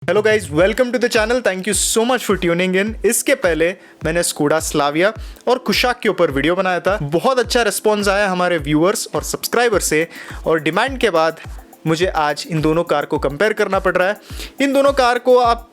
Hello guys, welcome to the channel. Thank you so much for tuning in. इसके पहले मैंने Skoda Slavia और कुशाक के ऊपर वीडियो बनाया था। बहुत अच्छा रिस्पॉन्स आया हमारे व्यूअर्स और सब्सक्राइबर से, और डिमांड के बाद मुझे आज इन दोनों कार को कंपेयर करना पड़ रहा है। इन दोनों कार को आप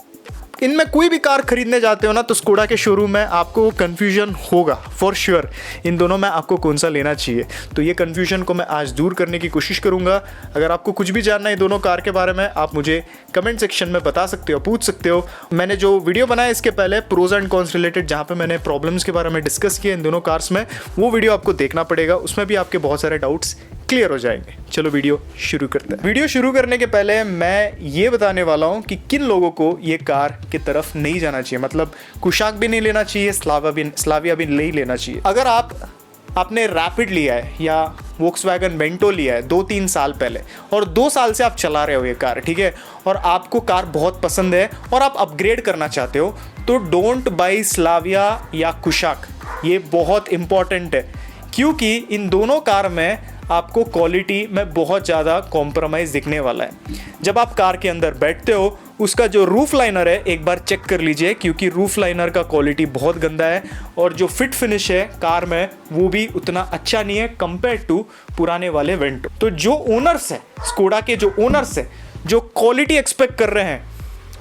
इनमें कोई भी कार खरीदने जाते हो ना, तो स्कोडा के शोरूम में आपको कन्फ्यूजन होगा फॉर श्योर। इन दोनों में आपको कौन सा लेना चाहिए, तो ये कन्फ्यूजन को मैं आज दूर करने की कोशिश करूंगा। अगर आपको कुछ भी जानना है दोनों कार के बारे में, आप मुझे कमेंट सेक्शन में बता सकते हो, पूछ सकते हो। मैंने जो वीडियो बनाया इसके पहले प्रोज एंड कॉन्स रिलेटेड, जहाँ पे मैंने प्रॉब्लम्स के बारे में डिस्कस किया इन दोनों कार्स में, वो वीडियो आपको देखना पड़ेगा। उसमें भी आपके बहुत सारे डाउट्स क्लियर हो जाएंगे। चलो वीडियो शुरू करते हैं। वीडियो शुरू करने के पहले मैं ये बताने वाला हूँ कि किन लोगों को ये कार की तरफ नहीं जाना चाहिए। मतलब कुशाक भी नहीं लेना चाहिए, स्लाविया भी नहीं लेना चाहिए। अगर आपने रैपिड लिया है या वोक्सवैगन वेंटो लिया है 2-3 साल पहले, और 2 साल से आप चला रहे हो ये कार, ठीक है, और आपको कार बहुत पसंद है और आप अपग्रेड करना चाहते हो, तो डोंट बाई स्लाविया या कुशाक। ये बहुत इंपॉर्टेंट है, क्योंकि इन दोनों कार में आपको क्वालिटी में बहुत ज़्यादा कॉम्प्रोमाइज़ दिखने वाला है। जब आप कार के अंदर बैठते हो, उसका जो रूफ लाइनर है एक बार चेक कर लीजिए, क्योंकि रूफ लाइनर का क्वालिटी बहुत गंदा है, और जो फिट फिनिश है कार में वो भी उतना अच्छा नहीं है कंपेयर टू पुराने वाले वेंटो। तो जो ओनर्स है, स्कोडा के जो ओनर्स है, जो क्वालिटी एक्सपेक्ट कर रहे हैं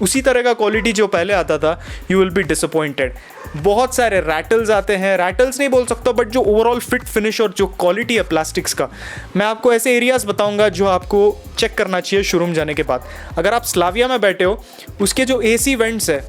उसी तरह का क्वालिटी जो पहले आता था, यू विल बी डिसअपॉइंटेड। बहुत सारे रैटल्स आते हैं, रैटल्स नहीं बोल सकता, बट जो ओवरऑल फिट फिनिश और जो क्वालिटी है प्लास्टिक्स का, मैं आपको ऐसे एरियाज बताऊंगा जो आपको चेक करना चाहिए शोरूम जाने के बाद। अगर आप स्लाविया में बैठे हो, उसके जो एसी वेंट्स है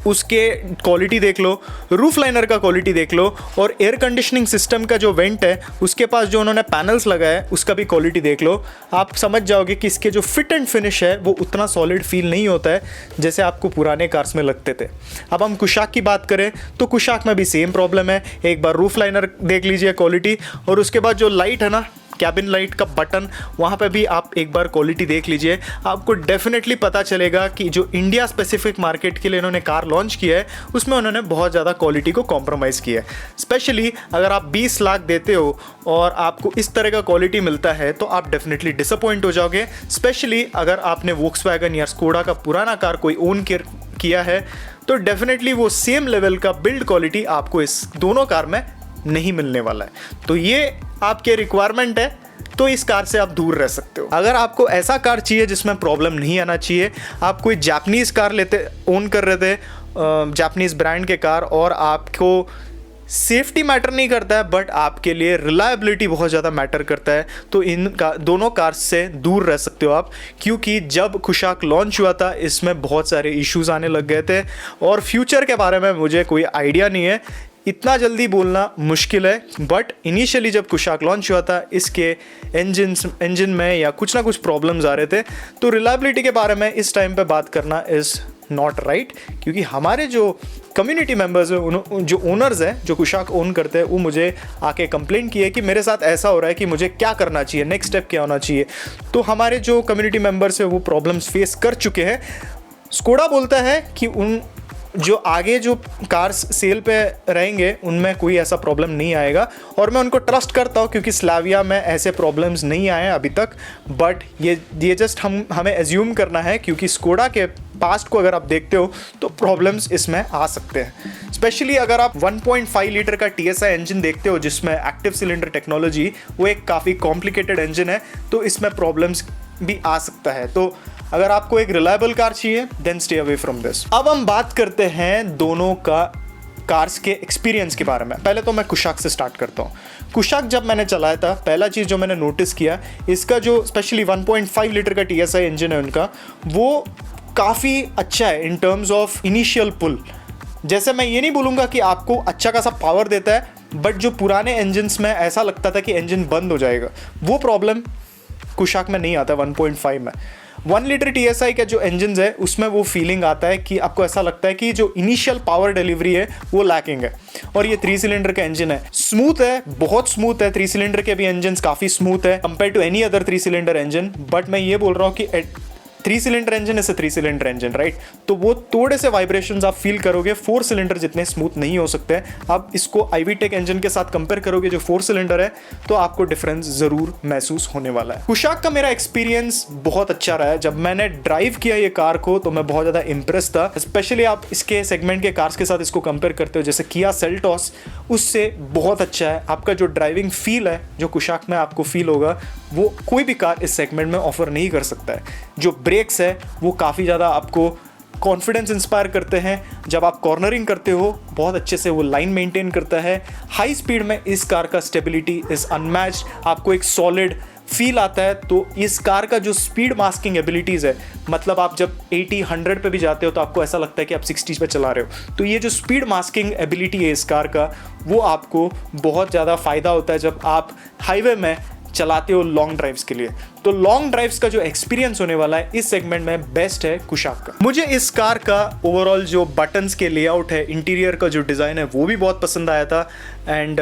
उसके क्वालिटी देख लो, रूफ लाइनर का क्वालिटी देख लो, और एयर कंडीशनिंग सिस्टम का जो वेंट है उसके पास जो उन्होंने पैनल्स लगाए हैं उसका भी क्वालिटी देख लो। आप समझ जाओगे कि इसके जो फिट एंड फिनिश है वो उतना सॉलिड फील नहीं होता है जैसे आपको पुराने कार्स में लगते थे। अब हम कुशाक की बात करें तो कुशाक में भी सेम प्रॉब्लम है। एक बार रूफ लाइनर देख लीजिए क्वालिटी, और उसके बाद जो लाइट है ना, कैबिन लाइट का बटन, वहाँ पे भी आप एक बार क्वालिटी देख लीजिए। आपको डेफिनेटली पता चलेगा कि जो इंडिया स्पेसिफिक मार्केट के लिए इन्होंने कार लॉन्च किया है उसमें उन्होंने बहुत ज़्यादा क्वालिटी को कॉम्प्रोमाइज़ किया है। स्पेशली अगर आप 20 लाख देते हो और आपको इस तरह का क्वालिटी मिलता है तो आप डेफिनेटली डिसअपॉइंट हो जाओगे। स्पेशली अगर आपने वोक्सवैगन या स्कोडा का पुराना कार कोई ओन किया है, तो डेफिनेटली वो सेम लेवल का बिल्ड क्वालिटी आपको इस दोनों कार में नहीं मिलने वाला है। तो ये आपके रिक्वायरमेंट है, तो इस कार से आप दूर रह सकते हो। अगर आपको ऐसा कार चाहिए जिसमें प्रॉब्लम नहीं आना चाहिए, आप कोई जापानीज़ कार ओन कर रहे थे, जापानीज़ ब्रांड के कार, और आपको सेफ्टी मैटर नहीं करता है बट आपके लिए रिलायबिलिटी बहुत ज़्यादा मैटर करता है, तो दोनों कार्स से दूर रह सकते हो आप। क्योंकि जब कुशाक लॉन्च हुआ था इसमें बहुत सारे इश्यूज आने लग गए थे, और फ्यूचर के बारे में मुझे कोई आइडिया नहीं है, इतना जल्दी बोलना मुश्किल है। बट इनिशियली जब कुशाक लॉन्च हुआ था इसके इंजन में या कुछ ना कुछ प्रॉब्लम्स आ रहे थे, तो रिलायबिलिटी के बारे में इस टाइम पे बात करना इज़ नॉट राइट। क्योंकि हमारे जो कम्युनिटी मेंबर्स हैं, जो ओनर्स हैं, जो कुशाक ओन करते हैं, वो मुझे आके कंप्लेन किए कि मेरे साथ ऐसा हो रहा है कि मुझे क्या करना चाहिए, नेक्स्ट स्टेप क्या होना चाहिए। तो हमारे जो कम्युनिटी मेंबर्स हैं वो प्रॉब्लम्स फेस कर चुके हैं। स्कोडा बोलता है कि जो आगे जो कार्स सेल पे रहेंगे उनमें कोई ऐसा प्रॉब्लम नहीं आएगा, और मैं उनको ट्रस्ट करता हूँ क्योंकि स्लाविया में ऐसे प्रॉब्लम्स नहीं आए हैं अभी तक। बट ये जस्ट हमें एज्यूम करना है, क्योंकि स्कोडा के पास्ट को अगर आप देखते हो तो प्रॉब्लम्स इसमें आ सकते हैं। स्पेशली अगर आप 1.5 लीटर का TSI इंजन देखते हो जिसमें एक्टिव सिलेंडर टेक्नोलॉजी, वो एक काफ़ी कॉम्प्लिकेटेड इंजन है, तो इसमें प्रॉब्लम्स भी आ सकता है। तो अगर आपको एक रिलायबल कार चाहिए then stay away from this. अब हम बात करते हैं दोनों कार्स के एक्सपीरियंस के बारे में। पहले तो मैं कुशाक से स्टार्ट करता हूँ। कुशाक जब मैंने चलाया था, पहला चीज़ जो मैंने नोटिस किया, इसका जो स्पेशली 1.5 लीटर का TSI इंजन है उनका, वो काफ़ी अच्छा है इन टर्म्स ऑफ इनिशियल पुल। जैसे मैं ये नहीं बोलूँगा कि आपको अच्छा खासा पावर देता है, बट जो पुराने इंजन्स में ऐसा लगता था कि इंजन बंद हो जाएगा, वो प्रॉब्लम कुशाक में नहीं आता 1.5 में। 1 लीटर TSI का जो इंजन है उसमें वो फीलिंग आता है कि आपको ऐसा लगता है कि जो इनिशियल पावर डिलीवरी है वो लैकिंग है। और ये 3 सिलेंडर का इंजन है, स्मूथ है, बहुत स्मूथ है। 3 सिलेंडर के भी इंजन काफ़ी स्मूथ है compare to any other 3 cylinder engine. But मैं ये बोल रहा हूँ कि 3 cylinder engine is 3 cylinder engine, right? तो वो थोड़े से वाइब्रेशंस आप फील करोगे, 4 सिलेंडर जितने स्मूथ नहीं हो सकते हैं। आप इसको आईवीटेक इंजन के साथ कंपेयर करोगे जो 4 सिलेंडर है, तो आपको डिफरेंस जरूर महसूस होने वाला है। कुशाक का मेरा एक्सपीरियंस बहुत अच्छा रहा है। जब मैंने ड्राइव किया ये कार को तो मैं बहुत ज्यादा इंप्रेस था। स्पेशली आप इसके सेगमेंट के कार्स के साथ इसको कंपेयर करते हो, जैसे किया सेल्टॉस, उससे बहुत अच्छा है। आपका जो ड्राइविंग फील है जो कुशाक में आपको फील होगा, वो कोई भी कार इस सेगमेंट में ऑफर नहीं कर सकता है। जो ब्रेक्स है वो काफ़ी ज़्यादा आपको कॉन्फिडेंस इंस्पायर करते हैं। जब आप कॉर्नरिंग करते हो बहुत अच्छे से वो लाइन मेंटेन करता है। हाई स्पीड में इस कार का स्टेबिलिटी इज़ अनमैच्ड, आपको एक सॉलिड फील आता है। तो इस कार का जो स्पीड मास्किंग एबिलिटीज़ है, मतलब आप जब 80-100 पे भी जाते हो तो आपको ऐसा लगता है कि आप 60 पे चला रहे हो। तो ये जो स्पीड मास्किंग एबिलिटी है इस कार का, वो आपको बहुत ज़्यादा फ़ायदा होता है जब आप हाईवे में चलाते हो लॉन्ग ड्राइव्स के लिए। तो लॉन्ग ड्राइव्स का जो एक्सपीरियंस होने वाला है इस सेगमेंट में बेस्ट है कुशाक का। मुझे इस कार का ओवरऑल जो बटन्स के लेआउट है, इंटीरियर का जो डिज़ाइन है, वो भी बहुत पसंद आया था। एंड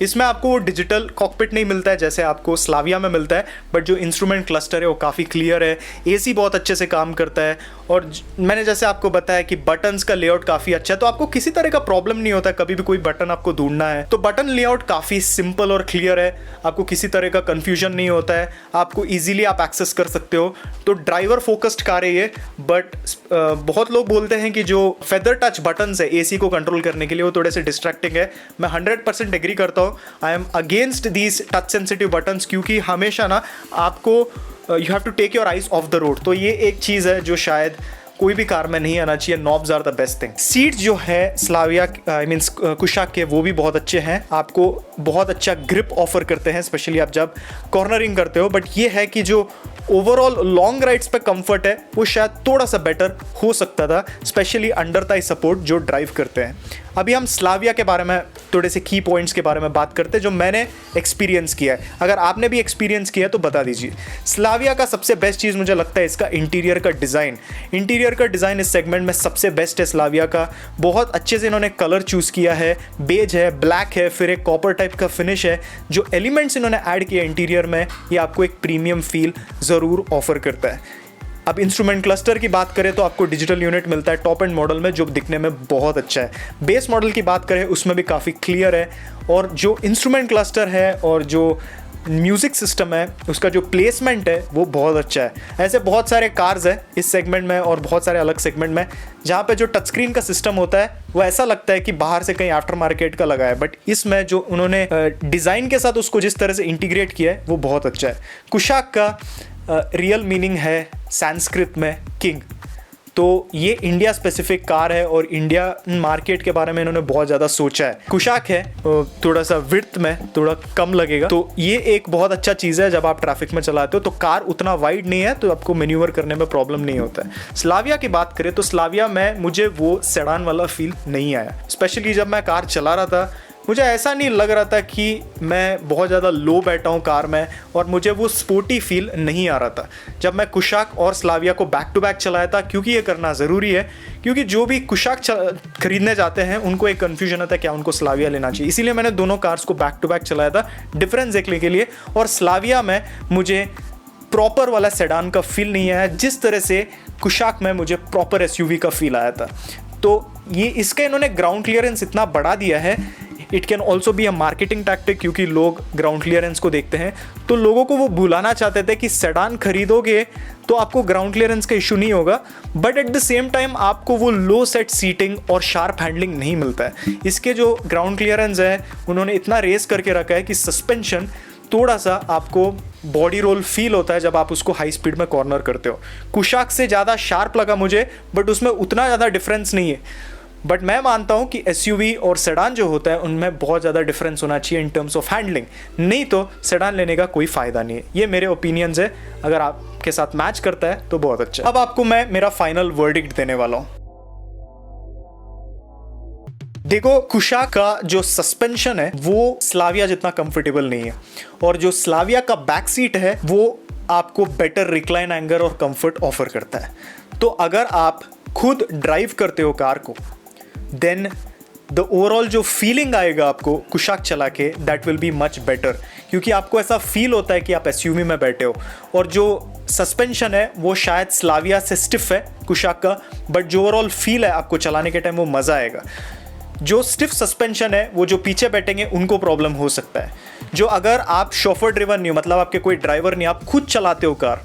इसमें आपको वो डिजिटल कॉकपिट नहीं मिलता है जैसे आपको स्लाविया में मिलता है, बट जो इंस्ट्रूमेंट क्लस्टर है वो काफ़ी क्लियर है। एसी बहुत अच्छे से काम करता है, और मैंने जैसे आपको बताया कि बटन्स का लेआउट काफ़ी अच्छा है, तो आपको किसी तरह का प्रॉब्लम नहीं होता है। कभी भी कोई बटन आपको ढूंढना है तो बटन लेआउट काफ़ी सिंपल और क्लियर है, आपको किसी तरह का कन्फ्यूजन नहीं होता है, आपको ईजिली आप एक्सेस कर सकते हो। तो ड्राइवर फोकस्ड कार है ये। बट बहुत लोग बोलते हैं कि जो फेदर टच बटन्स है एसी को कंट्रोल करने के लिए, वो थोड़े से डिस्ट्रैक्टिंग है। मैं 100% एग्री करता हूँ। I am against these touch sensitive buttons, क्योंकि हमेशा ना आपको you have to take your eyes off the road. तो ये एक चीज़ है जो शायद कोई भी कार में नहीं आना चाहिए। Knobs are the best thing. Seat जो है स्लाविया आई मीन्स कुशाक के, वो भी बहुत अच्छे हैं, आपको बहुत अच्छा ग्रिप ऑफर करते हैं, स्पेशली आप जब कॉर्नरिंग करते हो। बट ये है कि जो ओवरऑल लॉन्ग राइड्स पे कंफर्ट है वो शायद थोड़ा सा बेटर हो सकता था, स्पेशली अंडर थाई सपोर्ट जो ड्राइव करते हैं। अभी हम स्लाविया के बारे में थोड़े से की पॉइंट्स के बारे में बात करते हैं जो मैंने एक्सपीरियंस किया है। अगर आपने भी एक्सपीरियंस किया है तो बता दीजिए। स्लाविया का सबसे बेस्ट चीज़ मुझे लगता है इसका इंटीरियर का डिज़ाइन। इंटीरियर का डिज़ाइन इस सेगमेंट में सबसे बेस्ट है स्लाविया का। बहुत अच्छे से इन्होंने कलर चूज़ किया है, बेज है, ब्लैक है, फिर एक कॉपर टाइप का फिनिश है। जो एलिमेंट्स इन्होंने ऐड किए इंटीरियर में, ये आपको एक प्रीमियम फील ज़रूर ऑफर करता है। अब इंस्ट्रूमेंट क्लस्टर की बात करें तो आपको डिजिटल यूनिट मिलता है टॉप एंड मॉडल में, जो दिखने में बहुत अच्छा है। बेस मॉडल की बात करें उसमें भी काफ़ी क्लियर है, और जो इंस्ट्रूमेंट क्लस्टर है और जो म्यूज़िक सिस्टम है उसका जो प्लेसमेंट है वो बहुत अच्छा है। ऐसे बहुत सारे कार्स हैं इस सेगमेंट में और बहुत सारे अलग सेगमेंट में जहाँ पे जो टच स्क्रीन का सिस्टम होता है वो ऐसा लगता है कि बाहर से कहीं आफ्टर मार्केट का लगा है, बट इसमें जो उन्होंने डिज़ाइन के साथ उसको जिस तरह से इंटीग्रेट किया है वो बहुत अच्छा है। कुशाक का रियल मीनिंग है संस्कृत में किंग। तो ये इंडिया स्पेसिफिक कार है और इंडिया मार्केट के बारे में इन्होंने बहुत ज़्यादा सोचा है। कुशाक है थोड़ा सा विड्थ में थोड़ा कम लगेगा, तो ये एक बहुत अच्छा चीज़ है। जब आप ट्रैफिक में चलाते हो तो कार उतना वाइड नहीं है, तो आपको मैन्यूवर करने में प्रॉब्लम नहीं होता है। स्लाविया की बात करें तो स्लाविया में मुझे वो सेडान वाला फील नहीं आया। स्पेशली जब मैं कार चला रहा था मुझे ऐसा नहीं लग रहा था कि मैं बहुत ज़्यादा लो बैठा हूँ कार में, और मुझे वो स्पोर्टी फील नहीं आ रहा था जब मैं कुशाक और स्लाविया को बैक टू बैक चलाया था। क्योंकि ये करना ज़रूरी है, क्योंकि जो भी कुशाक खरीदने जाते हैं उनको एक कन्फ्यूजन आता है क्या उनको स्लाविया लेना चाहिए। इसीलिए मैंने दोनों कार्स को बैक टू बैक चलाया था डिफरेंस देखने के लिए। और स्लाविया में मुझे प्रॉपर वाला सेडान का फील नहीं आया जिस तरह से कुशाक में मुझे प्रॉपर एसयूवी का फील आया था। तो ये इसका इन्होंने ग्राउंड क्लियरेंस इतना बढ़ा दिया है। It can also be a marketing tactic, क्योंकि लोग ग्राउंड क्लियरेंस को देखते हैं तो लोगों को वो भुलाना चाहते थे कि सेडान खरीदोगे तो आपको ग्राउंड क्लियरेंस का इशू नहीं होगा, but at the same time आपको वो लो सेट सीटिंग और शार्प हैंडलिंग नहीं मिलता है। इसके जो ग्राउंड क्लियरेंस है उन्होंने इतना रेस करके रखा है कि सस्पेंशन थोड़ा सा आपको बॉडी रोल फील होता है जब आप उसको हाई स्पीड में कॉर्नर करते हो। कुशाक से ज़्यादा शार्प लगा मुझे, बट उसमें उतना ज़्यादा डिफरेंस नहीं है। बट मैं मानता हूं कि एसयूवी और सेडान जो होता है उनमें बहुत ज़्यादा डिफरेंस होना चाहिए इन टर्म्स ऑफ हैंडलिंग, नहीं तो सेडान लेने का कोई फ़ायदा नहीं है। ये मेरे ओपिनियंस है, अगर आपके साथ मैच करता है तो बहुत अच्छा। अब आपको मैं मेरा फाइनल वर्डिक्ट देने वाला हूँ। देखो, कुशाक का जो सस्पेंशन है वो स्लाविया जितना कंफर्टेबल नहीं है, और जो स्लाविया का बैक सीट है वो आपको बेटर रिक्लाइन एंगल और कंफर्ट ऑफर करता है। तो अगर आप खुद ड्राइव करते हो कार को, देन द ओवरऑल जो फीलिंग आएगा आपको कुशाक चला के, that will be much better, क्योंकि आपको ऐसा फील होता है कि आप एसयूवी में बैठे हो। और जो सस्पेंशन है वो शायद स्लाविया से स्टिफ है कुशाक का, बट जो ओवरऑल फील है आपको चलाने के टाइम वो मज़ा आएगा। जो स्टिफ सस्पेंशन है वो जो पीछे बैठेंगे उनको प्रॉब्लम हो सकता है। जो अगर आप शोफर ड्रिवन नहीं हो, मतलब आपके कोई ड्राइवर नहीं, आप खुद चलाते हो कार,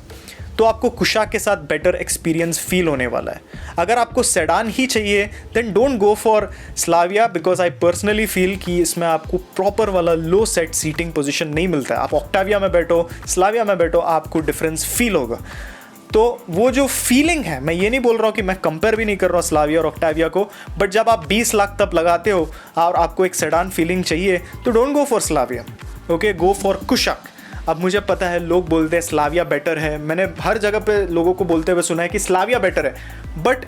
तो आपको कुशाक के साथ बेटर एक्सपीरियंस फील होने वाला है। अगर आपको सेडान ही चाहिए then don't go for Slavia, because I personally feel कि इसमें आपको प्रॉपर वाला लो सेट सीटिंग पोजीशन नहीं मिलता है। आप ऑक्टाविया में बैठो, स्लाविया में बैठो, आपको डिफरेंस फील होगा। तो वो जो फीलिंग है, मैं ये नहीं बोल रहा हूँ कि मैं कंपेयर भी नहीं कर रहा हूँ स्लाविया और ऑक्टाविया को, बट जब आप 20 लाख तब लगाते हो और आपको एक सेडान फीलिंग चाहिए तो don't go for Slavia, okay, go for Kushaq. अब मुझे पता है लोग बोलते हैं स्लाविया बेटर है, मैंने हर जगह पे लोगों को बोलते हुए सुना है कि स्लाविया बेटर है, बट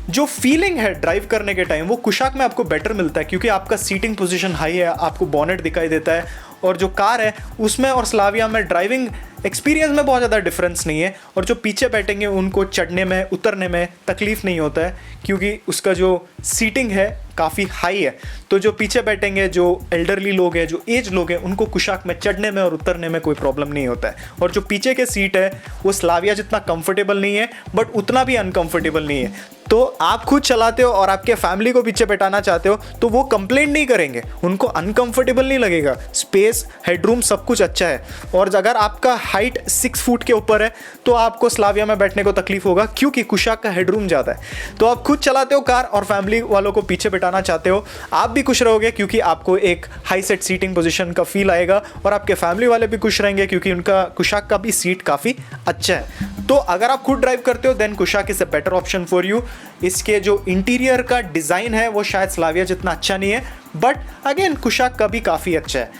जो फीलिंग है ड्राइव करने के टाइम वो कुशाक में आपको बेटर मिलता है, क्योंकि आपका सीटिंग पोजीशन हाई है, आपको बॉनेट दिखाई देता है, और जो कार है उसमें और स्लाविया में ड्राइविंग एक्सपीरियंस में बहुत ज़्यादा डिफरेंस नहीं है। और जो पीछे बैठेंगे उनको चढ़ने में उतरने में तकलीफ नहीं होता है, क्योंकि उसका जो सीटिंग है काफ़ी हाई है। तो जो पीछे बैठेंगे, जो एल्डरली लोग हैं, जो एज लोग हैं, उनको कुशाक में चढ़ने में और उतरने में कोई प्रॉब्लम नहीं होता है। और जो पीछे के सीट है वो स्लाविया जितना कंफर्टेबल नहीं है, बट उतना भी अनकंफर्टेबल नहीं है। तो आप खुद चलाते हो और आपके फैमिली को पीछे बैठाना चाहते हो तो वो कंप्लेंट नहीं करेंगे, उनको अनकंफर्टेबल नहीं लगेगा। स्पेस, हेडरूम सब कुछ अच्छा है। और अगर आपका हाइट 6 फुट के ऊपर है तो आपको स्लाविया में बैठने को तकलीफ होगा, क्योंकि कुशाक का हेडरूम ज़्यादा है। तो आप खुद चलाते हो कार और फैमिली वालों को पीछे बैठाना चाहते हो, आप भी खुश रहोगे क्योंकि आपको एक हाई सेट सीटिंग पोजीशन का फील आएगा, और आपके फैमिली वाले भी खुश रहेंगे क्योंकि उनका कुशाक का भी सीट काफ़ी अच्छा है। तो अगर आप खुद ड्राइव करते हो then Kushaq is a better option for you. इसके जो इंटीरियर का डिज़ाइन है वो शायद स्लाविया जितना अच्छा नहीं है, बट अगेन कुशाक का भी काफ़ी अच्छा है।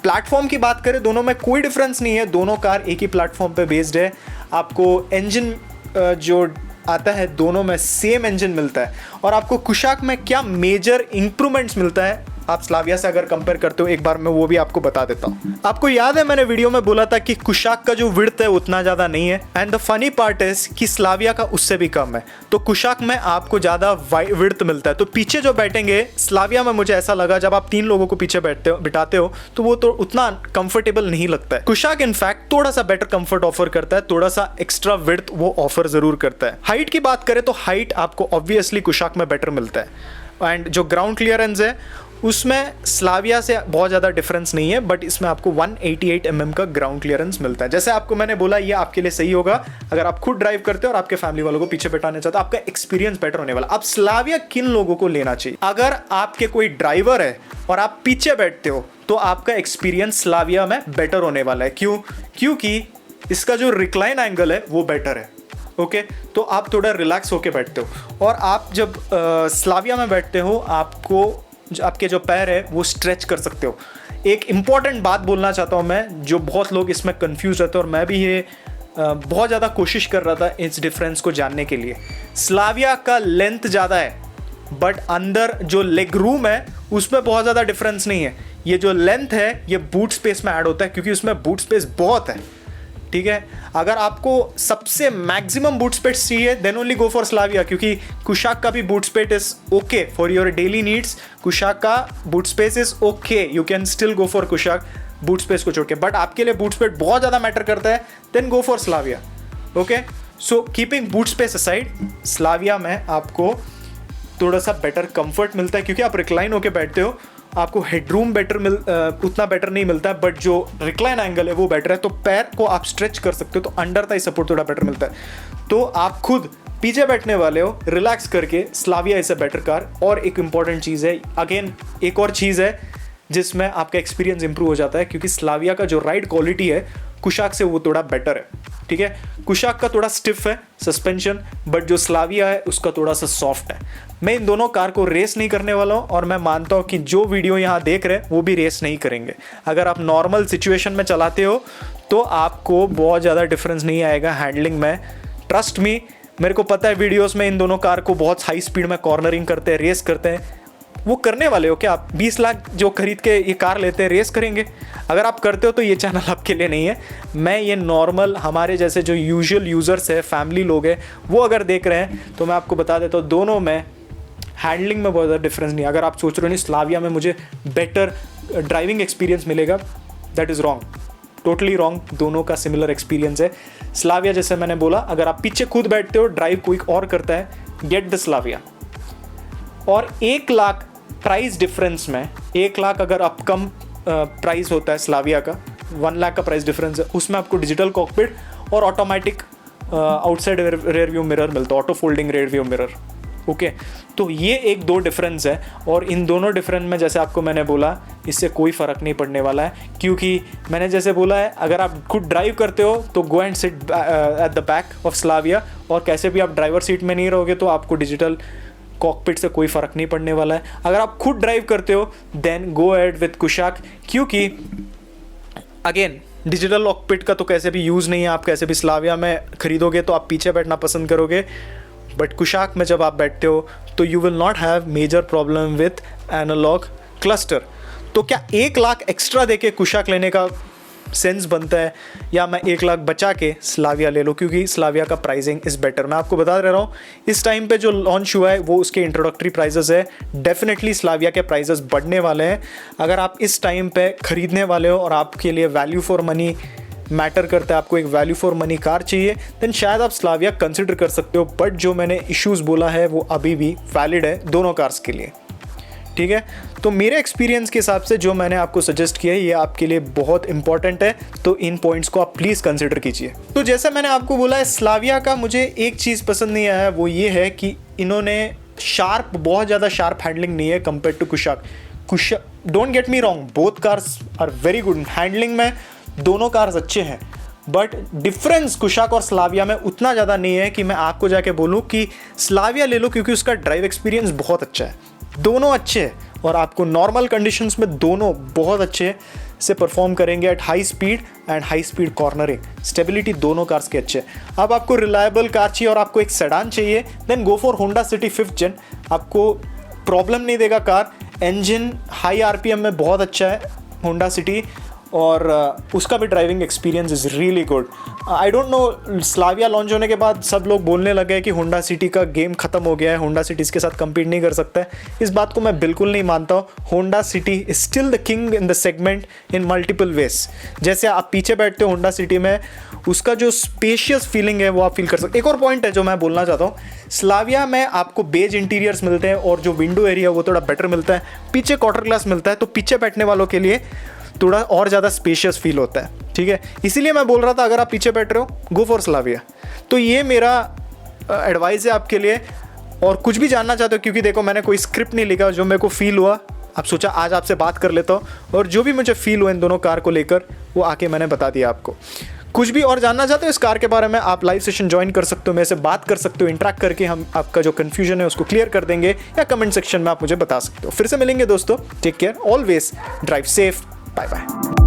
प्लेटफॉर्म की बात करें, दोनों में कोई डिफरेंस नहीं है, दोनों कार एक ही प्लेटफॉर्म पे बेस्ड है। आपको इंजन जो आता है दोनों में सेम इंजन मिलता है। और आपको कुशाक में क्या मेजर इंप्रूवमेंट्स मिलता है आप स्लाविया से अगर कंपेयर करते हो, एक बार मैं वो भी आपको बता देता हूँ। आपको याद है मैंने वीडियो में बोला था कि कुशाक का जो विड्थ है उतना ज़्यादा नहीं है, and the funny part is कि स्लाविया का उससे भी कम है। तो कुशाक में आपको ज़्यादा विड्थ मिलता है। तो पीछे जो बैठेंगे स्लाविया में, मुझे ऐसा लगा जब आप 3 लोगों को पीछे बिठाते हो तो वो तो उतना कंफर्टेबल नहीं लगता है। कुशाक इनफैक्ट थोड़ा सा बेटर कंफर्ट ऑफर करता है, थोड़ा सा एक्स्ट्रा विड्थ वो ऑफर जरूर करता है। हाइट की बात करें तो हाइट आपको ऑब्वियसली कुशाक में बेटर मिलता है, एंड जो ग्राउंड क्लियरेंस है उसमें स्लाविया से बहुत ज़्यादा डिफरेंस नहीं है, बट इसमें आपको 188 mm का ग्राउंड क्लियरेंस मिलता है। जैसे आपको मैंने बोला ये आपके लिए सही होगा अगर आप खुद ड्राइव करते हो और आपके फैमिली वालों को पीछे बैठाने चाहते हो, आपका एक्सपीरियंस बेटर होने वाला। अब स्लाविया किन लोगों को लेना चाहिए? अगर आपके कोई ड्राइवर है और आप पीछे बैठते हो तो आपका एक्सपीरियंस स्लाविया में बेटर होने वाला है। क्यों? क्योंकि इसका जो रिक्लाइन एंगल है वो बेटर है, ओके तो आप थोड़ा रिलैक्स होके बैठते हो। और आप जब स्लाविया में बैठते हो आपको आपके जो पैर है वो स्ट्रेच कर सकते हो। एक इम्पॉर्टेंट बात बोलना चाहता हूँ मैं, जो बहुत लोग इसमें कंफ्यूज रहते हैं और मैं भी ये बहुत ज़्यादा कोशिश कर रहा था इस डिफरेंस को जानने के लिए। स्लाविया का लेंथ ज़्यादा है, बट अंदर जो लेग रूम है उसमें बहुत ज़्यादा डिफरेंस नहीं है। ये जो लेंथ है ये बूट स्पेस में ऐड होता है, क्योंकि उसमें बूट स्पेस बहुत है, ठीक है। अगर आपको सबसे मैक्सिमम बूट स्पेस चाहिए then only go for Slavia, क्योंकि कुशाक का भी boot space is okay for your daily needs. Kushaq का boot space is okay, you can still go for Kushaq boot space को छोड़ के, बट आपके लिए बूट स्पेस बहुत ज़्यादा मैटर करता है then go for Slavia, okay. So keeping boot space aside, Slavia में आपको थोड़ा सा बेटर कंफर्ट मिलता है क्योंकि आप रिक्लाइन होके बैठते हो। आपको हेडरूम उतना बेटर नहीं मिलता है, बट जो रिक्लाइन एंगल है वो बेटर है, तो पैर को आप स्ट्रेच कर सकते हो, तो अंडर थाई सपोर्ट थोड़ा बेटर मिलता है। तो आप खुद पीछे बैठने वाले हो रिलैक्स करके, Slavia is a better car. और एक इंपॉर्टेंट चीज़ है, अगेन एक और चीज़ है जिसमें आपका एक्सपीरियंस इंप्रूव हो जाता है, क्योंकि स्लाविया का जो राइड क्वालिटी है कुशाक से वो थोड़ा बेटर है, ठीक है। कुशाक का थोड़ा स्टिफ है सस्पेंशन, बट जो स्लाविया है उसका थोड़ा सा सॉफ्ट है। मैं इन दोनों कार को रेस नहीं करने वाला हूँ, और मैं मानता हूँ कि जो वीडियो यहाँ देख रहे हैं वो भी रेस नहीं करेंगे। अगर आप नॉर्मल सिचुएशन में चलाते हो तो आपको बहुत ज़्यादा डिफरेंस नहीं आएगा हैंडलिंग में, ट्रस्ट मी। मेरे को पता है वीडियोस में इन दोनों कार को बहुत हाई स्पीड में कॉर्नरिंग करते हैं, रेस करते हैं। वो करने वाले हो क्या आप? 20 लाख जो खरीद के ये कार लेते हैं रेस करेंगे? अगर आप करते हो तो ये चैनल आपके लिए नहीं है। मैं ये नॉर्मल हमारे जैसे जो यूजुअल यूज़र्स है, फैमिली लोग हैं, वो अगर देख रहे हैं तो मैं आपको बता देता हूँ दोनों में हैंडलिंग में बहुत ज़्यादा डिफरेंस नहीं है। अगर आप सोच रहे हो नहीं स्लाविया में मुझे बेटर ड्राइविंग एक्सपीरियंस मिलेगा, that is wrong, totally wrong. दोनों का सिमिलर एक्सपीरियंस है। स्लाविया जैसे मैंने बोला, अगर आप पीछे खुद बैठते हो, ड्राइव कोई और करता है, गेट द स्लाविया। और 1 लाख प्राइस डिफरेंस में, 1 लाख अगर आप कम प्राइस होता है स्लाविया का, 1 लाख का प्राइस डिफरेंस है, उसमें आपको डिजिटल कॉकपिट और automatic outside rear view mirror मिलता है, auto folding rear view mirror. Okay, तो ये 1-2 डिफरेंस है। और इन दोनों डिफरेंस में जैसे आपको मैंने बोला, इससे कोई फ़र्क नहीं पड़ने वाला है, क्योंकि मैंने जैसे बोला है, अगर आप खुद ड्राइव करते हो तो go and sit at the back of Slavia, और कैसे भी आप ड्राइवर सीट में नहीं रहोगे तो आपको डिजिटल कॉकपिट से कोई फ़र्क नहीं पड़ने वाला है। अगर आप खुद ड्राइव करते हो then go ahead with Kushaq, क्योंकि अगेन डिजिटल कॉकपिट का तो कैसे भी यूज़ नहीं है। आप कैसे भी स्लाविया में खरीदोगे तो आप पीछे बैठना पसंद करोगे, बट कुशाक में जब आप बैठते हो तो you will not have major problem with analogue cluster. तो क्या 1 लाख एक्स्ट्रा देके कुशाक लेने का सेंस बनता है, या मैं 1 लाख बचा के स्लाविया ले लो, क्योंकि स्लाविया का प्राइसिंग इज़ बेटर। मैं आपको बता दे रहा हूँ, इस टाइम पे जो लॉन्च हुआ है वो उसके इंट्रोडक्टरी प्राइजेस है। डेफिनेटली स्लाविया के प्राइजेस बढ़ने वाले हैं। अगर आप इस टाइम पे ख़रीदने वाले हो और आपके लिए वैल्यू फॉर मनी मैटर करता है, आपको एक वैल्यू फॉर मनी कार चाहिए, देन शायद आप स्लाविया कंसिडर कर सकते हो। बट जो मैंने इश्यूज़ बोला है वो अभी भी वैलिड है दोनों कार्स के लिए, ठीक है। तो मेरे एक्सपीरियंस के हिसाब से जो मैंने आपको सजेस्ट किया है ये आपके लिए बहुत इंपॉर्टेंट है, तो इन पॉइंट्स को आप प्लीज़ कंसिडर कीजिए। तो जैसा मैंने आपको बोला है, स्लाविया का मुझे एक चीज़ पसंद नहीं आया है, वो ये है कि इन्होंने बहुत ज़्यादा शार्प हैंडलिंग नहीं है compare to Kushaq. Don't get me wrong, both cars are very good handling में, दोनों कार्स अच्छे हैं, बट डिफरेंस कुशाक और स्लाविया में उतना ज़्यादा नहीं है कि मैं आपको जाके बोलूँ कि स्लाविया ले लो, क्योंकि उसका ड्राइव एक्सपीरियंस बहुत अच्छा है। दोनों अच्छे हैं और आपको नॉर्मल कंडीशंस में दोनों बहुत अच्छे से परफॉर्म करेंगे at high speed and high speed cornering. Stability दोनों कार्स के अच्छे हैं। अब आपको रिलायबल कार चाहिए और आपको एक सेडान चाहिए, then go for Honda City 5th Gen। आपको प्रॉब्लम नहीं देगा कार, इंजन हाई RPM में बहुत अच्छा है होंडा सिटी, और उसका भी driving experience is really good. I don't know, Slavia launch होने के बाद सब लोग बोलने लगे कि होंडा सिटी का गेम ख़त्म हो गया है, होंडा सिटी इसके साथ कम्पीट नहीं कर सकता है। इस बात को मैं बिल्कुल नहीं मानता हूँ। Honda city is still the king in the segment in multiple ways. जैसे आप पीछे बैठते हो होंडा सिटी में, उसका जो स्पेशियस फीलिंग है वो आप फील कर सकते। एक और पॉइंट है जो मैं बोलना चाहता हूँ, स्लाविया में आपको बेज इंटीरियर्स मिलते हैं और जो विंडो एरिया वो थोड़ा बेटर मिलता है, पीछे क्वार्टर ग्लास मिलता है, तो पीछे बैठने वालों के लिए थोड़ा और ज़्यादा स्पेशियस फील होता है, ठीक है। इसीलिए मैं बोल रहा था अगर आप पीछे बैठ रहे हो गो फॉर स्लाविया। तो ये मेरा एडवाइस है आपके लिए। और कुछ भी जानना चाहते हो, क्योंकि देखो मैंने कोई स्क्रिप्ट नहीं लिखा, जो मेरे को फील हुआ अब सोचा आज आपसे बात कर लेता हूँ, और जो भी मुझे फील हुआ इन दोनों कार को लेकर वो आके मैंने बता दिया आपको। कुछ भी और जानना चाहते हो इस कार के बारे में, आप लाइव सेशन ज्वाइन कर सकते हो, मेरे से बात कर सकते हो, इंटरेक्ट करके हम आपका जो कन्फ्यूजन है उसको क्लियर कर देंगे, या कमेंट सेक्शन में आप मुझे बता सकते हो। फिर से मिलेंगे दोस्तों, take care, always drive safe, bye bye.